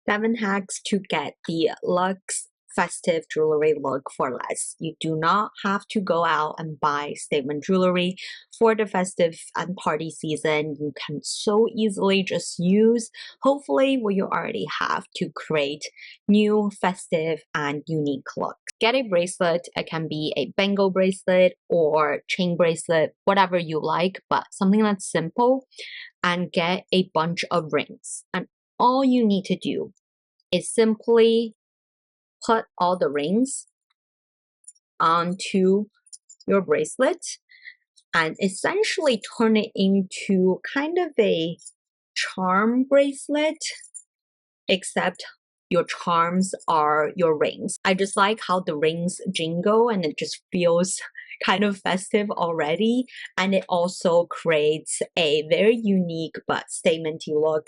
7 hacks to get the luxe festive jewelry look for less. You do not have to go out and buy statement jewelry for the festive and party season. You can so easily just use, hopefully, what you already have to create new festive and unique looks. Get a bracelet. It can be a bangle bracelet or chain bracelet, whatever you like, but something that's simple, and get a bunch of rings. And all you need to do is simply put all the rings onto your bracelet and essentially turn it into kind of a charm bracelet, except your charms are your rings. I just like how the rings jingle and it just feels kind of festive already, and it also creates a very unique but statementy look.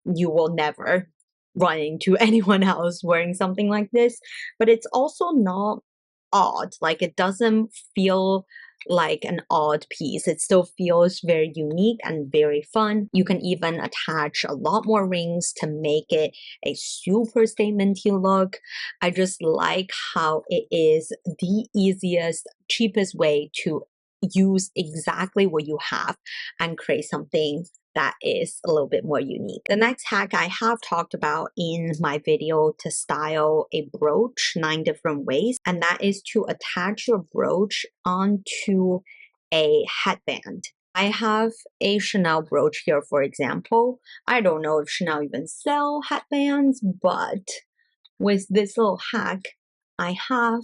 You will never run into anyone else wearing something like this, but it's also not odd. Like, it doesn't feel like an odd piece. It still feels very unique and very fun. You can even attach a lot more rings to make it a super statementy look. I just like how it is the easiest, cheapest way to use exactly what you have and create something that is a little bit more unique. The next hack I have talked about in my video to style a brooch 9 different ways, and that is to attach your brooch onto a headband. I have a Chanel brooch here, for example. I don't know if Chanel even sell headbands, but with this little hack, I have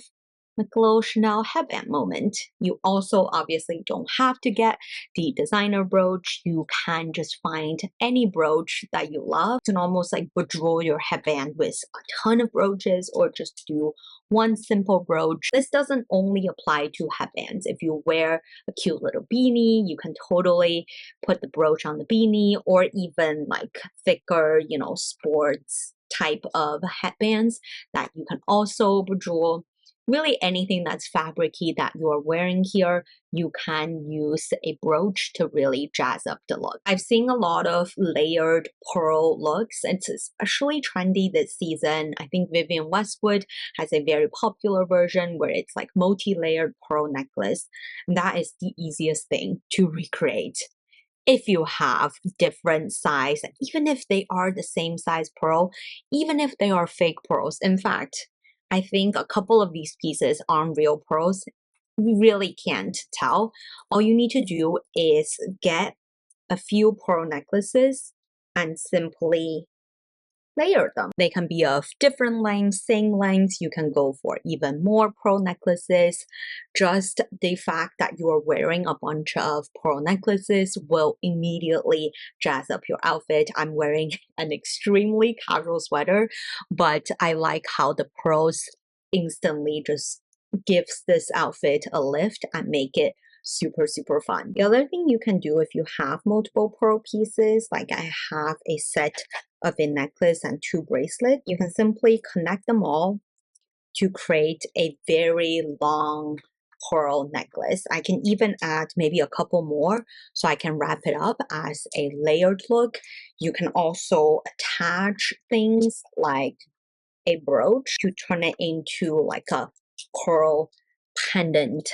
like a little Chanel headband moment. You also obviously don't have to get the designer brooch. You can just find any brooch that you love. You can almost like bejewel your headband with a ton of brooches or just do one simple brooch. This doesn't only apply to headbands. If you wear a cute little beanie, you can totally put the brooch on the beanie, or even like thicker, sports type of headbands that you can also bejewel. Really anything that's fabricy that you're wearing here, you can use a brooch to really jazz up the look. I've seen a lot of layered pearl looks. It's especially trendy this season. I think Vivienne Westwood has a very popular version where it's like multi-layered pearl necklace. And that is the easiest thing to recreate. If you have different size, even if they are the same size pearl, even if they are fake pearls. In fact, I think a couple of these pieces aren't real pearls. You really can't tell. All you need to do is get a few pearl necklaces and simply layer them. They can be of different lengths, same lengths. You can go for even more pearl necklaces. Just the fact that you're wearing a bunch of pearl necklaces will immediately jazz up your outfit. I'm wearing an extremely casual sweater, but I like how the pearls instantly just gives this outfit a lift and make it super fun. The other thing you can do if you have multiple pearl pieces, like I have a set of a necklace and 2 bracelets, you can simply connect them all to create a very long pearl necklace. I can even add maybe a couple more so I can wrap it up as a layered look. You can also attach things like a brooch to turn it into like a pearl pendant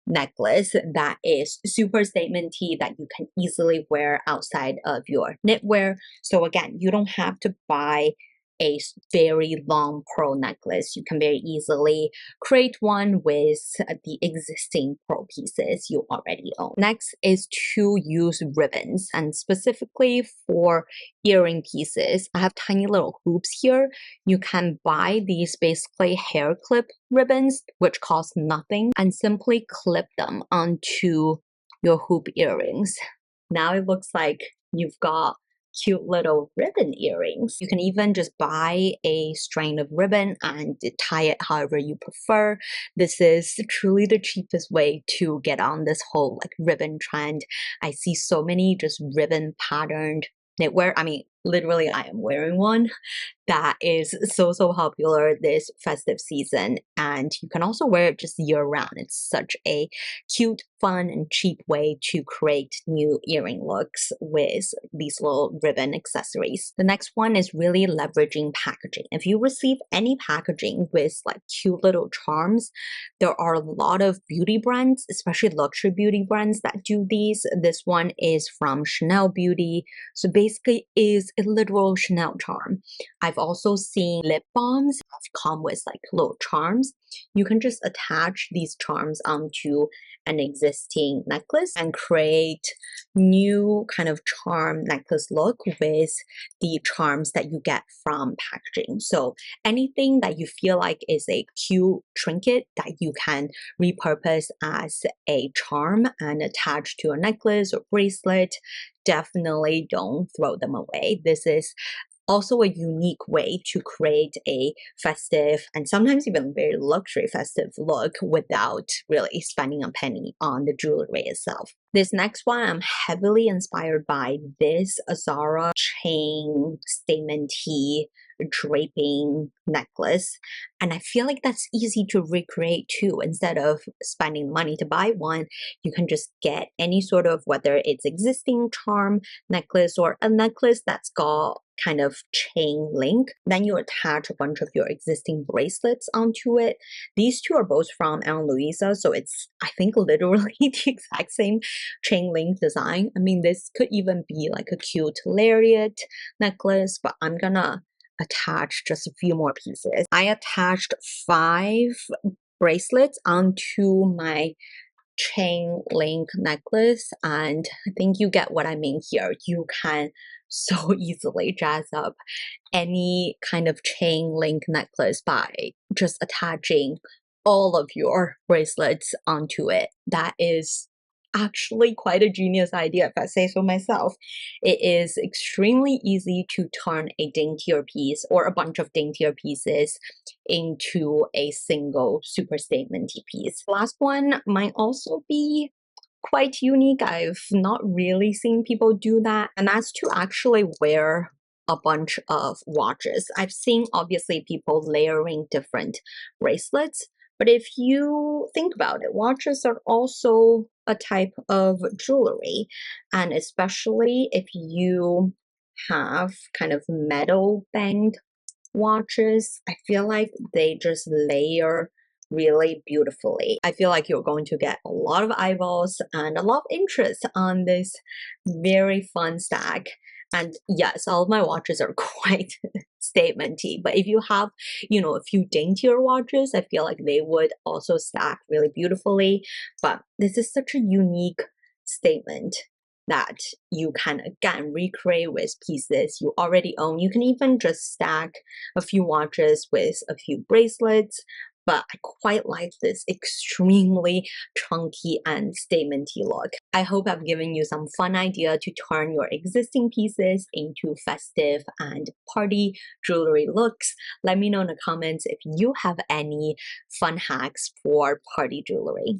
necklace that is super statementy, that you can easily wear outside of your knitwear. So again, you don't have to buy a very long pearl necklace. You can very easily create one with the existing pearl pieces you already own. Next is to use ribbons, and specifically for earring pieces. I have tiny little hoops here. You can buy these basically hair clip ribbons, which cost nothing, and simply clip them onto your hoop earrings. Now it looks like you've got cute little ribbon earrings. You can even just buy a strand of ribbon and tie it however you prefer. This is truly the cheapest way to get on this whole like ribbon trend. I see so many just ribbon patterned knitwear. I mean, literally I am wearing one that is so popular this festive season, and you can also wear it just year round. It's such a cute, fun, and cheap way to create new earring looks with these little ribbon accessories. The next one is really leveraging packaging. If you receive any packaging with like cute little charms, there are a lot of beauty brands, especially luxury beauty brands, that do these. This one is from Chanel Beauty, so basically is a literal Chanel charm. I've also seen lip balms that come with like little charms. You can just attach these charms onto an existing necklace and create new kind of charm necklace look with the charms that you get from packaging. So anything that you feel like is a cute trinket that you can repurpose as a charm and attach to a necklace or bracelet, definitely don't throw them away. This is also a unique way to create a festive and sometimes even very luxury festive look without really spending a penny on the jewelry itself. This next one, I'm heavily inspired by this Zara chain statement tee draping necklace, and I feel like that's easy to recreate too. Instead of spending money to buy one, you can just get any sort of, whether it's existing charm necklace or a necklace that's got kind of chain link, then you attach a bunch of your existing bracelets onto it. These two are both from Ana Luisa, so it's, I think, literally the exact same chain link design. I mean, this could even be like a cute lariat necklace, but I'm gonna attach just a few more pieces. I attached 5 bracelets onto my chain link necklace, and I think you get what I mean here. You can so easily jazz up any kind of chain link necklace by just attaching all of your bracelets onto it. That is actually quite a genius idea, if I say so myself. It is extremely easy to turn a daintier piece or a bunch of daintier pieces into a single super statement-y piece. Last one might also be quite unique. I've not really seen people do that, and that's to actually wear a bunch of watches. I've seen obviously people layering different bracelets, but if you think about it, watches are also a type of jewelry, and especially if you have kind of metal banged watches, I feel like they just layer really beautifully. I feel like you're going to get a lot of eyeballs and a lot of interest on this very fun stack. And yes, all of my watches are quite statement-y, but if you have, a few daintier watches, I feel like they would also stack really beautifully. But this is such a unique statement that you can again recreate with pieces you already own. You can even just stack a few watches with a few bracelets, but I quite like this extremely chunky and statement-y look. I hope I've given you some fun idea to turn your existing pieces into festive and party jewelry looks. Let me know in the comments if you have any fun hacks for party jewelry.